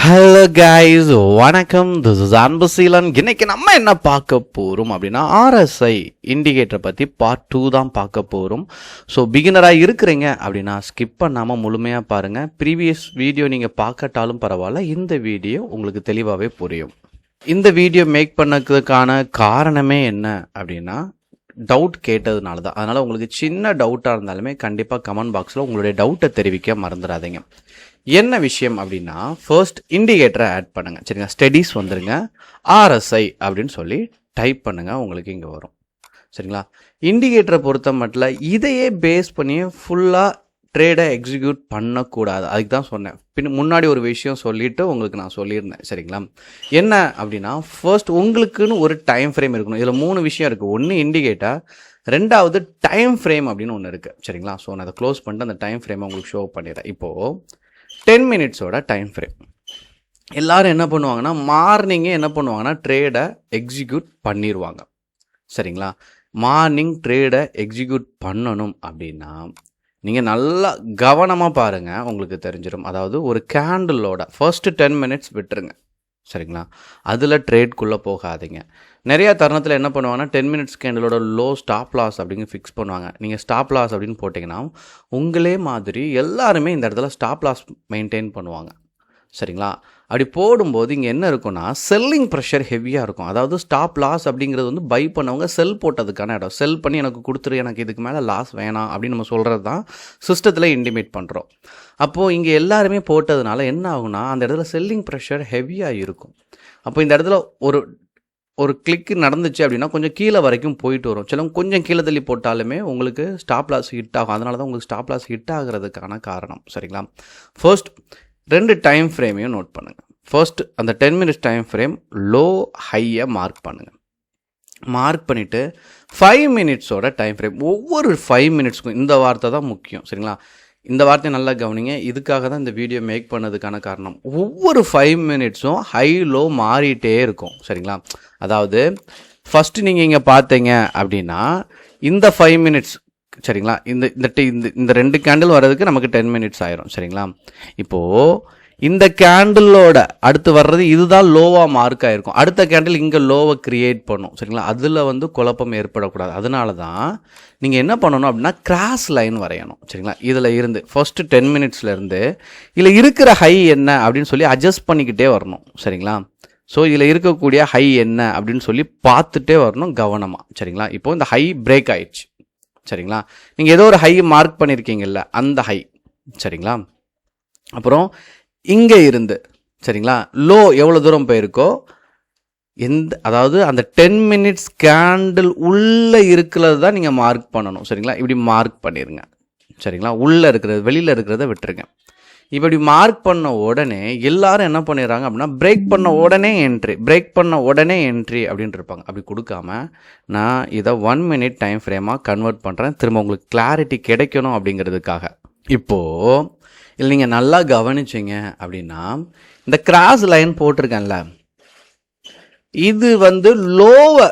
Hello guys, வணக்கம். This is Anbuseelan. இன்னைக்கு நம்ம என்ன பார்க்க போகிறோம் அப்படின்னா ஆர்எஸ்ஐ இண்டிகேட்டரை பற்றி பார்ட் 2 தான் பார்க்க போகிறோம். ஸோ பிகினராக இருக்கிறீங்க அப்படின்னா ஸ்கிப் பண்ணாமல் முழுமையாக பாருங்கள். ப்ரீவியஸ் வீடியோ நீங்கள் பார்க்கட்டாலும் பரவாயில்ல, இந்த வீடியோ உங்களுக்கு தெளிவாகவே புரியும். இந்த வீடியோ மேக் பண்ணதுக்கான காரணமே என்ன அப்படின்னா டவுட் கேட்டதுனால தான். அதனால் உங்களுக்கு சின்ன டவுட்டாக இருந்தாலுமே கண்டிப்பாக கமெண்ட் பாக்ஸில் உங்களுடைய டவுட்டை தெரிவிக்க மறந்துடாதீங்க. என்ன விஷயம் அப்படின்னா ஃபர்ஸ்ட் இண்டிகேட்டரை ஆட் பண்ணுங்கள். சரிங்களா, ஸ்டடீஸ் வந்துருங்க, ஆர்எஸ்ஐ அப்படின்னு சொல்லி டைப் பண்ணுங்கள், உங்களுக்கு இங்கே வரும். சரிங்களா, இண்டிகேட்டரை பொறுத்த மட்டும் இதையே பேஸ் பண்ணி ஃபுல்லாக ட்ரேடை எக்ஸிக்யூட் பண்ணக்கூடாது. அதுக்கு தான் சொன்னேன். முன்னாடி ஒரு விஷயம் சொல்லிவிட்டு உங்களுக்கு நான் சொல்லியிருந்தேன். சரிங்களா, என்ன அப்படின்னா ஃபர்ஸ்ட் உங்களுக்குன்னு ஒரு டைம் ஃப்ரேம் இருக்கணும். இதில் 3 விஷயம் இருக்குது. ஒன்று இண்டிகேட்டர், ரெண்டாவது டைம் ஃப்ரேம் அப்படின்னு ஒன்று இருக்குது. சரிங்களா, ஸோ நான் அதை க்ளோஸ் பண்ணிட்டு அந்த டைம் ஃப்ரேமை உங்களுக்கு ஷோ பண்ணிடுறேன். இப்போது 10 மினிட்ஸோட டைம் ஃப்ரேம். எல்லோரும் என்ன பண்ணுவாங்கன்னா மார்னிங்கே என்ன பண்ணுவாங்கன்னா ட்ரேடை எக்ஸிக்யூட் பண்ணிடுவாங்க. சரிங்களா, மார்னிங் ட்ரேடை எக்ஸிக்யூட் பண்ணணும் அப்படின்னா நீங்கள் நல்லா கவனமாக பாருங்கள், உங்களுக்கு தெரிஞ்சிடும். அதாவது ஒரு கேண்டிலோட ஃபர்ஸ்ட் 10 மினிட்ஸ் விட்டுருங்க. சரிங்களா, அதில் ட்ரேட்குள்ளே போகாதீங்க. நிறையா தருணத்தில் என்ன பண்ணுவாங்கன்னா 10 மினிட்ஸ் கேண்டிலோட லோ ஸ்டாப் லாஸ் அப்படிங்க ஃபிக்ஸ் பண்ணுவாங்க. நீங்கள் ஸ்டாப் லாஸ் அப்படின்னு போட்டிங்கன்னா உங்களே மாதிரி எல்லாருமே இந்த இடத்துல ஸ்டாப் லாஸ் மெயின்டைன் பண்ணுவாங்க. சரிங்களா, அப்படி போடும்போது இங்கே என்ன இருக்குன்னா செல்லிங் ப்ரெஷர் ஹெவியாக இருக்கும். அதாவது ஸ்டாப் லாஸ் அப்படிங்கிறது வந்து பை பண்ணவங்க செல் போட்டதுக்கான இடம். செல் பண்ணி எனக்கு கொடுத்துரு, எனக்கு இதுக்கு மேலே லாஸ் வேணாம் அப்படின்னு நம்ம சொல்கிறது தான் சிஸ்டத்தில் இன்டிமேட் பண்ணுறோம். அப்போது இங்கே எல்லாருமே போட்டதுனால என்ன ஆகுனா அந்த இடத்துல செல்லிங் ப்ரெஷர் ஹெவியாக இருக்கும். அப்போ இந்த இடத்துல ஒரு கிளிக்கு நடந்துச்சு அப்படின்னா கொஞ்சம் கீழே வரைக்கும் போயிட்டு வரும். சிலவங்க கொஞ்சம் கீழே தள்ளி போட்டாலுமே உங்களுக்கு ஸ்டாப் லாஸ் ஹிட் ஆகும். அதனால தான் உங்களுக்கு ஸ்டாப் லாஸ் ஹிட் ஆகிறதுக்கான காரணம். சரிங்களா, ஃபர்ஸ்ட் 2 டைம் ஃப்ரேமையும் நோட் பண்ணுங்கள். ஃபர்ஸ்ட் அந்த 10 மினிட்ஸ் டைம் ஃப்ரேம் லோ ஹையை மார்க் பண்ணுங்கள். மார்க் பண்ணிவிட்டு 5 மினிட்ஸோட டைம் ஃப்ரேம். ஒவ்வொரு 5 மினிட்ஸ்க்கும் இந்த வார்த்தை தான் முக்கியம். சரிங்களா, இந்த வார்த்தையை நல்லா கவனிங்க. இதுக்காக தான் இந்த வீடியோ மேக் பண்ணதுக்கான காரணம். ஒவ்வொரு 5 மினிட்ஸும் ஹை லோ மாறிட்டே இருக்கும். சரிங்களா, அதாவது ஃபஸ்ட்டு நீங்கள் இங்கே பார்த்தீங்க அப்படின்னா இந்த 5 மினிட்ஸ், சரிங்களா, இந்த 2 கேண்டில் வர்றதுக்கு நமக்கு 10 மினிட்ஸ் ஆயிரும். சரிங்களா, இப்போது இந்த கேண்டிலோட அடுத்து வர்றது இதுதான் லோவாக மார்க் ஆகிருக்கும். அடுத்த கேண்டில் இங்கே லோவை க்ரியேட் பண்ணும். சரிங்களா, அதில் வந்து குழப்பம் ஏற்படக்கூடாது. அதனால தான் நீங்கள் என்ன பண்ணணும் அப்படின்னா கிராஸ் லைன் வரையணும். சரிங்களா, இதில் இருந்து ஃபர்ஸ்ட்டு 10 மினிட்ஸ்லேருந்து இதில் இருக்கிற ஹை என்ன அப்படின்னு சொல்லி அட்ஜஸ்ட் பண்ணிக்கிட்டே வரணும். சரிங்களா, ஸோ இதில் இருக்கக்கூடிய ஹை என்ன அப்படின்னு சொல்லி பார்த்துட்டே வரணும் கவனமாக. சரிங்களா, இப்போது இந்த ஹை பிரேக் ஆயிடுச்சு. சரிங்களா, நீங்கள் ஏதோ ஒரு ஹை மார்க் பண்ணியிருக்கீங்கல்ல அந்த ஹை. சரிங்களா, அப்புறம் இங்கே இருந்து சரிங்களா லோ எவ்வளோ தூரம் போயிருக்கோ அதாவது அந்த 10 மினிட்ஸ் கேண்டில் உள்ளே இருக்கிறது தான் நீங்கள் மார்க் பண்ணணும். சரிங்களா, இப்படி மார்க் பண்ணிடுங்க. சரிங்களா, உள்ளே இருக்கிறது வெளியில் இருக்கிறத விட்டுருங்க. இப்போ இப்படி மார்க் பண்ண உடனே எல்லாரும் என்ன பண்ணிடுறாங்க அப்படின்னா பிரேக் பண்ண உடனே என்ட்ரி அப்படின்ட்டு இருப்பாங்க. அப்படி கொடுக்காம நான் இதை 1 மினிட் டைம் ஃப்ரேமாக கன்வெர்ட் பண்ணுறேன், திரும்ப உங்களுக்கு கிளாரிட்டி கிடைக்கணும் அப்படிங்கிறதுக்காக. இப்போது இல்லை நீங்கள் நல்லா கவனிச்சிங்க அப்படின்னா இந்த கிராஸ் லைன் போட்டிருக்கேன்ல, இது வந்து லோவை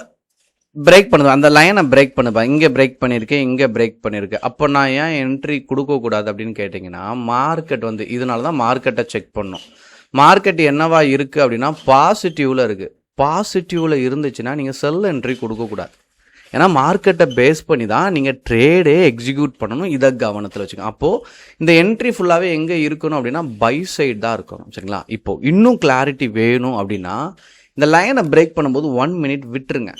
பிரேக் பண்ணுது. அந்த லைனை பிரேக் பண்ணுப்பா. இங்கே பிரேக் பண்ணியிருக்கேன், இங்கே பிரேக் பண்ணியிருக்கேன். அப்போ நான் ஏன் என்ட்ரி கொடுக்கக்கூடாது அப்படின்னு கேட்டிங்கன்னா மார்க்கெட் வந்து இதனால தான் மார்க்கெட்டை செக் பண்ணும். மார்க்கெட் என்னவா இருக்குது அப்படின்னா பாசிட்டிவில் இருக்குது. பாசிட்டிவில் இருந்துச்சுன்னா நீங்கள் செல் என்ட்ரி கொடுக்கக்கூடாது. ஏன்னா மார்க்கெட்டை பேஸ் பண்ணி தான் நீங்கள் ட்ரேடே எக்ஸிக்யூட் பண்ணணும். இதை கவனத்தில் வச்சுக்கோங்க. அப்போது இந்த என்ட்ரி ஃபுல்லாகவே எங்கே இருக்கணும் அப்படின்னா பை சைடு தான் இருக்கணும். சரிங்களா, இப்போது இன்னும் கிளாரிட்டி வேணும் அப்படின்னா இந்த லைனை பிரேக் பண்ணும்போது 1 மினிட் விட்டுருங்க.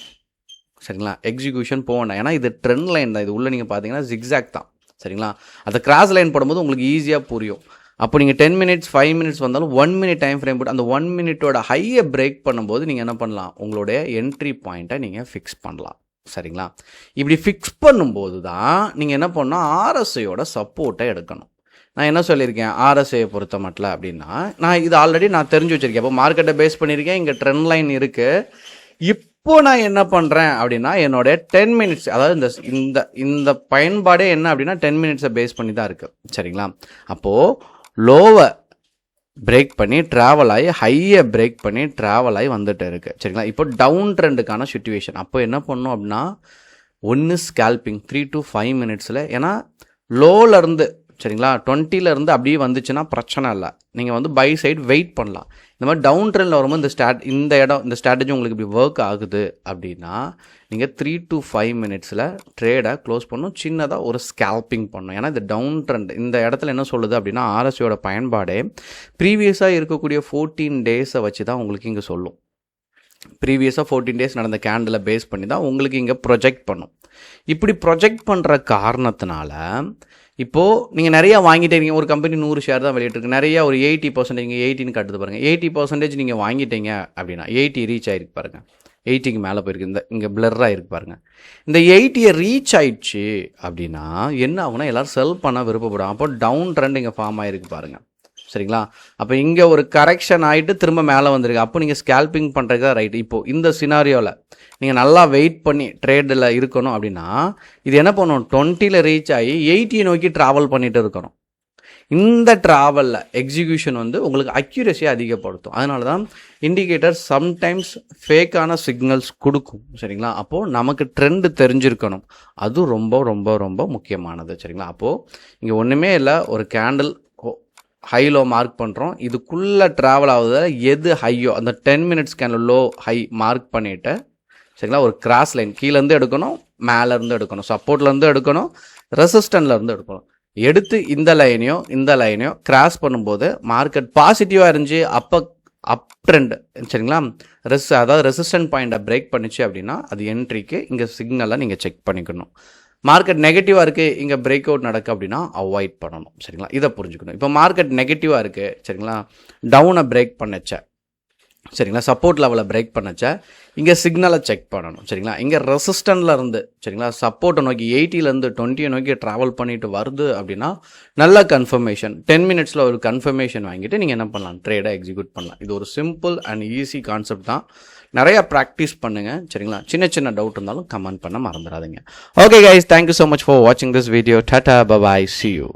சரிங்களா, எக்ஸிக்யூஷன் போகணும். ஏன்னா இது ட்ரெண்ட் லைன் தான். இது உள்ளே நீங்கள் பார்த்தீங்கன்னா ஜிக்ஸாக் தான். சரிங்களா, அந்த கிராஸ் லைன் போடும்போது உங்களுக்கு ஈஸியாக புரியும். அப்போ நீங்கள் 10 மினிட்ஸ் 5 மினிட்ஸ் வந்தாலும் 1 மினிட் டைம் ஃப்ரேம் போட்டு அந்த 1 மினிட்டோட ஹையை பிரேக் பண்ணும்போது நீங்கள் என்ன பண்ணலாம், உங்களுடைய என்ட்ரி பாயிண்ட்டை நீங்கள் ஃபிக்ஸ் பண்ணலாம். சரிங்களா, இப்படி ஃபிக்ஸ் பண்ணும்போது தான் நீங்கள் என்ன பண்ணணும், ஆர்எஸ்ஐயோட சப்போர்ட்டை எடுக்கணும். நான் என்ன சொல்லியிருக்கேன் ஆர்எஸ்ஐயை பொறுத்த மட்டும் அப்படின்னா நான் இது ஆல்ரெடி நான் தெரிஞ்சு வச்சுருக்கேன். அப்போ மார்க்கெட்டை பேஸ் பண்ணியிருக்கேன், இங்கே ட்ரெண்ட் லைன் இருக்குது. இப்போ நான் என்ன பண்ணுறேன் அப்படின்னா என்னோடய 10 மினிட்ஸ், அதாவது இந்த இந்த பயன்பாடே என்ன அப்படின்னா 10 மினிட்ஸை பேஸ் பண்ணி தான் இருக்குது. சரிங்களா, அப்போது லோவை பிரேக் பண்ணி ட்ராவல் ஆகி ஹையை பிரேக் பண்ணி ட்ராவல் ஆகி வந்துட்டு இருக்குது. சரிங்களா, இப்போ டவுன் ட்ரெண்டுக்கான சிச்சுவேஷன். அப்போ என்ன பண்ணணும் அப்படின்னா ஒன்று ஸ்கேல்பிங் 3 to 5 மினிட்ஸில். ஏன்னா லோலேருந்து சரிங்களா. 20லேருந்து அப்படியே வந்துச்சுன்னா பிரச்சனை இல்லை, நீங்கள் வந்து பை சைடு வெயிட் பண்ணலாம். இந்த மாதிரி டவுன் ட்ரெண்டில் வரும்போது இந்த ஸ்ட்ராட்டஜி உங்களுக்கு இப்படி ஒர்க் ஆகுது அப்படின்னா நீங்கள் 3 to 5 மினிட்ஸில் ட்ரேடை க்ளோஸ் பண்ணணும், சின்னதாக ஒரு ஸ்கேல்பிங் பண்ணணும். ஏன்னா இந்த டவுன் ட்ரெண்ட் இந்த இடத்துல என்ன சொல்லுது அப்படின்னா ஆர்எஸ்சியோட பயன்பாடே ப்ரீவியஸாக இருக்கக்கூடிய 14 டேஸை வச்சு தான் உங்களுக்கு இங்கே சொல்லும். ப்ரீவியஸாக 14 டேஸ் நடந்த கேண்டில் பேஸ் பண்ணி தான் உங்களுக்கு இங்கே ப்ரொஜெக்ட் பண்ணும். இப்படி ப்ரொஜெக்ட் பண்ணுற காரணத்தினால இப்போது நீங்கள் நிறையா வாங்கிட்டே இருக்கீங்க. ஒரு கம்பெனி 100 ஷேர் தான் வெளியிட்டிருக்கு, நிறையா ஒரு 80% நீங்கள் 18 கட்டுது பாருங்கள். 80% நீங்கள் வாங்கிட்டீங்க அப்படின்னா 80 ரீச் ஆகிருக்கு பாருங்கள், 80க்கு மேலே போயிருக்கு. இங்கே பிளர்ராக இருக்கு பாருங்கள். இந்த 80 ரீச் ஆயிடுச்சு அப்படின்னா என்ன ஆகுனா எல்லோரும் செல் பண்ண விருப்பப்படும். அப்போ டவுன் ட்ரெண்ட் இங்கே ஃபார்ம் ஆகிருக்கு பாருங்கள், சரிங்களா. அப்போ இங்கே ஒரு கரெக்ஷன் ஆகிட்டு திரும்ப மேலே வந்துருக்கு. அப்போ நீங்கள் ஸ்கேல்பிங் பண்ணுறது தான் ரைட்டு. இப்போது இந்த சினாரியோவில் நீங்கள் நல்லா வெயிட் பண்ணி ட்ரேடில் இருக்கணும் அப்படின்னா இது என்ன பண்ணணும், 20ல் ரீச் ஆகி 80 நோக்கி ட்ராவல் பண்ணிட்டு இருக்கணும். இந்த ட்ராவலில் எக்ஸிக்யூஷன் வந்து உங்களுக்கு அக்யூரஸியை அதிகப்படுத்தும். அதனால தான் இண்டிகேட்டர் சம்டைம்ஸ் ஃபேக்கான சிக்னல்ஸ் கொடுக்கும், சரிங்களா. அப்போது நமக்கு ட்ரெண்டு தெரிஞ்சிருக்கணும், அது ரொம்ப ரொம்ப ரொம்ப முக்கியமானது, சரிங்களா. அப்போது இங்கே ஒன்றுமே இல்லை, ஒரு கேண்டில் ஹை லோ மார்க் பண்ணுறோம், இதுக்குள்ளே ட்ராவல் ஆகுது எது ஹையோ அந்த 10 minutes candle low high mark பண்ணிவிட்டு, சரிங்களா, ஒரு கிராஸ் லைன் கீழேருந்து எடுக்கணும், மேலேருந்து எடுக்கணும், சப்போர்ட்லேருந்து எடுக்கணும், ரெசிஸ்டன்ட்லேருந்து எடுக்கணும். எடுத்து இந்த லைனையோ கிராஸ் பண்ணும்போது மார்க்கெட் பாசிட்டிவாக இருந்துச்சு, அப்போ அப் ட்ரெண்ட், சரிங்களா, அதாவது ரெசிஸ்டன்ட் பாயிண்ட்டை பிரேக் பண்ணிச்சு அப்படின்னா அது என்ட்ரிக்கு இங்கே சிக்னலை நீங்கள் செக் பண்ணிக்கணும். மார்க்கெட் நெகட்டிவாக இருக்குது, இங்கே பிரேக் அவுட் நடக்கு அப்படின்னா அவாய்ட் பண்ணணும், சரிங்களா. இதை புரிஞ்சுக்கணும். இப்போ மார்க்கெட் நெகட்டிவாக இருக்குது, சரிங்களா, டவுனை பிரேக் பண்ணச்ச, சரிங்களா, சப்போர்ட் லெவலை பிரேக் பண்ணச்ச இங்கே சிக்னலை செக் பண்ணணும், சரிங்களா. இங்கே ரெசிஸ்டன்ட்ல இருந்து, சரிங்களா, சப்போர்ட்டை நோக்கி 80லேருந்து 20 நோக்கி ட்ராவல் பண்ணிட்டு வருது அப்படின்னா நல்ல கன்ஃபர்மேஷன், 10 மினிட்ஸில் ஒரு கன்ஃபர்மேஷன் வாங்கிட்டு நீங்கள் என்ன பண்ணலாம், ட்ரேடை எக்ஸிக்யூட் பண்ணலாம். இது ஒரு சிம்பிள் அண்ட் ஈஸி கான்செப்ட் தான். நிறையா ப்ராக்டிஸ் பண்ணுங்கள், சரிங்களா. சின்ன டவுட் இருந்தாலும் கமெண்ட் பண்ண மறந்துடாதீங்க. Okay guys, thank you so much for வாட்சிங் this video. Tata, bye, see you.